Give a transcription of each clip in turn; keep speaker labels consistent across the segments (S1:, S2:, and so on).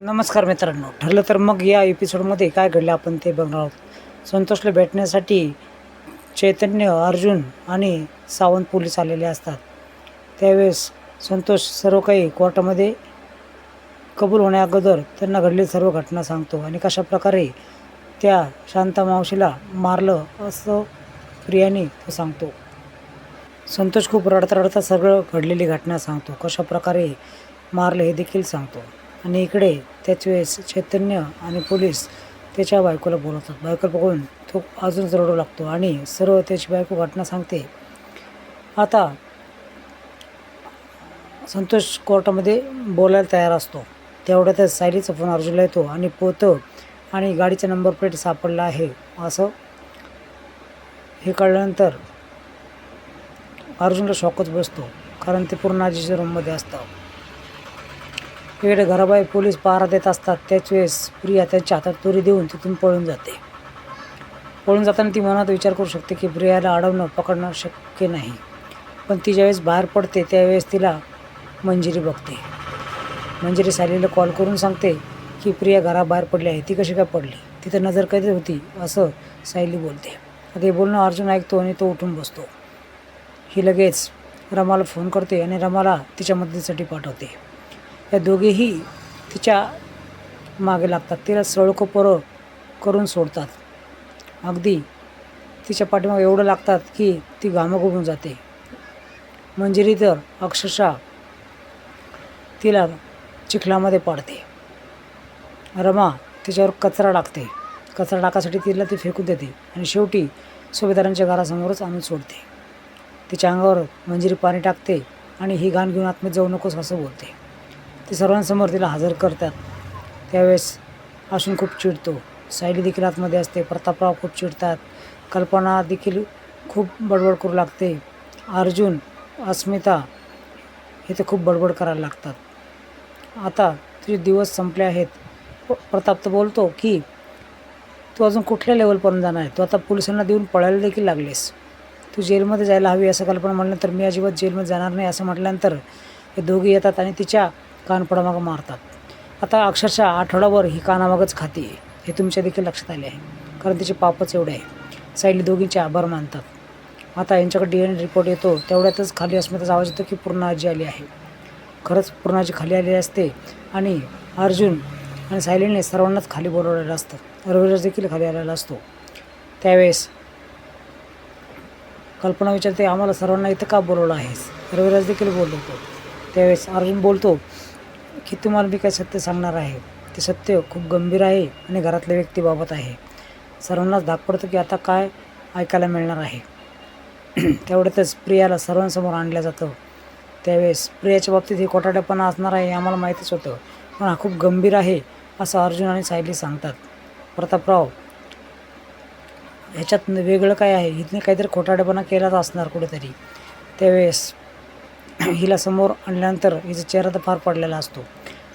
S1: नमस्कार मित्रांनो, ठरलं तर मग या एपिसोडमध्ये काय घडलं आपण ते बघणार आहोत. संतोषला भेटण्यासाठी चैतन्य, अर्जुन आणि सावंत पोलीस आलेले असतात. त्यावेळेस संतोष सर्व काही कोर्टामध्ये कबूल होण्याअगोदर त्यांना घडलेली सर्व घटना सांगतो आणि कशाप्रकारे त्या शांता मावशीला मारलं असं प्रियाने तो सांगतो. संतोष खूप रडता रडता सगळं घडलेली घटना सांगतो, कशाप्रकारे मारलं हे देखील सांगतो. आणि इकडे त्याच वेळेस चैतन्य आणि पोलीस त्याच्या बायकोला बोलवतात. बायको बघून तो अजूनच रडू लागतो आणि सर्व त्याची बायको घटना सांगते. आता संतोष कोर्टामध्ये बोलायला तयार असतो. तेवढ्यातच सायलीचा फोन अर्जुनला येतो आणि पोहतो आणि गाडीचा नंबर प्लेट सापडला आहे असं हे कळल्यानंतर अर्जुनला शॉकच बसतो, कारण ते पूर्ण आजीच्या रूममध्ये असतं. इकडे घराबाहेर पोलीस पहारा देत असतात. त्याच वेळेस प्रिया त्यांच्या हातात तुरी देऊन तिथून पळून जाते. पळून जाताना ती मनात विचार करू शकते की प्रियाला अडवणं पकडणं शक्य नाही. पण ती ज्यावेळेस बाहेर पडते त्यावेळेस तिला मंजिरी बघते. मंजिरी सायलीला कॉल करून सांगते की प्रिया घराबाहेर पडली आहे. ती कशी काय पडली, तिथं नजर कैद होती असं सायली बोलते. आता हे बोलणं अर्जुन ऐकतो आणि तो उठून बसतो. ही लगेच रमाला फोन करते आणि रमाला तिच्या मदतीसाठी पाठवते. या दोघेही तिच्या मागे लागतात. तिला सळकोपरं करून सोडतात. अगदी तिच्या पाठीमागे एवढं लागतात की ती घामाघूमून जाते. मंजिरी तर अक्षरशः तिला चिखलामध्ये पाडते. रमा तिच्यावर कचरा टाकते. कचरा टाकासाठी तिला ती फेकून देते आणि शेवटी सुभेदारांच्या घरासमोरच आणून सोडते. तिच्या अंगावर मंजिरी पाणी टाकते आणि ही घाण घेऊन आतमध्ये जाऊ नकोस असं बोलते. ते सर्वांसमोर तिला हजर करतात. त्यावेळेस अश्विन खूप चिडतो. सायली देखील आतमध्ये असते. प्रतापराव खूप चिडतात. कल्पना देखील खूप बडबड करू लागते. अर्जुन, अस्मिता हे तर खूप बडबड करायला लागतात. आता तुझे दिवस संपले आहेत. प्रताप तर बोलतो की तू अजून कुठल्या लेवलपर्यंत जाणार आहे, तू आता पोलिसांना देऊन पळायला देखील लागलेस. तू जेलमध्ये जायला हवी असं कल्पना म्हटल्यानंतर मी अजिबात जेलमध्ये जाणार नाही असं म्हटल्यानंतर हे दोघे येतात आणि तिच्या कानपडामागं मारतात. आता अक्षरशः आठवडाभर ही कानामागच खाते हे तुमच्या देखील लक्षात आले आहे, कारण तिचे पापच एवढे आहे. सायली दोघींचे आभार मानतात. आता यांच्याकडे DNA रिपोर्ट येतो. तेवढ्यातच खाली अस्मिताचा आवाज येतो की पूर्ण आजी आली आहे. खरंच पूर्ण आजी खाली आलेली असते आणि अर्जुन आणि सायलीने सर्वांनाच खाली बोलवलेलं असतं. रविराज देखील खाली आलेला असतो. त्यावेळेस कल्पना विचारते, आम्हाला सर्वांना इथं का बोलवलं आहेस. रविराज देखील बोलतो. त्यावेळेस अर्जुन बोलतो की तुम्हाला मी काय सत्य सांगणार आहे. ते सत्य खूप गंभीर आहे आणि घरातल्या व्यक्तीबाबत आहे. सर्वांनाच धाक पडतो की आता काय ऐकायला मिळणार आहे. तेवढ्यातच प्रियाला सर्वांसमोर आणलं जातं. त्यावेळेस प्रियाच्या बाबतीत हे खोटारडेपणा असणार आहे हे आम्हाला माहीतच होतं, पण हा खूप गंभीर आहे असं अर्जुन आणि सायली सांगतात. प्रतापराव, ह्याच्यात वेगळं काय आहे, हिने काहीतरी खोटारडेपणा केलाच असणार कुठेतरी. त्यावेळेस हिला समोर आणल्यानंतर हिचा चेहरा तर फार पडलेला असतो.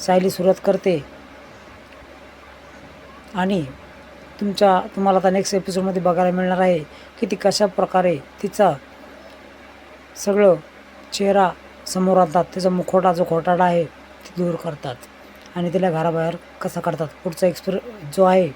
S1: सायली सुरुवात करते आणि तुम्हाला आता नेक्स्ट एपिसोडमध्ये बघायला मिळणार आहे की ती कशा प्रकारे तिचा सगळं चेहरा समोर आणतात. तिचा मुखवटा जो खोटारडा आहे ती दूर करतात आणि तिला घराबाहेर कसा काढतात. पुढचा जो आहे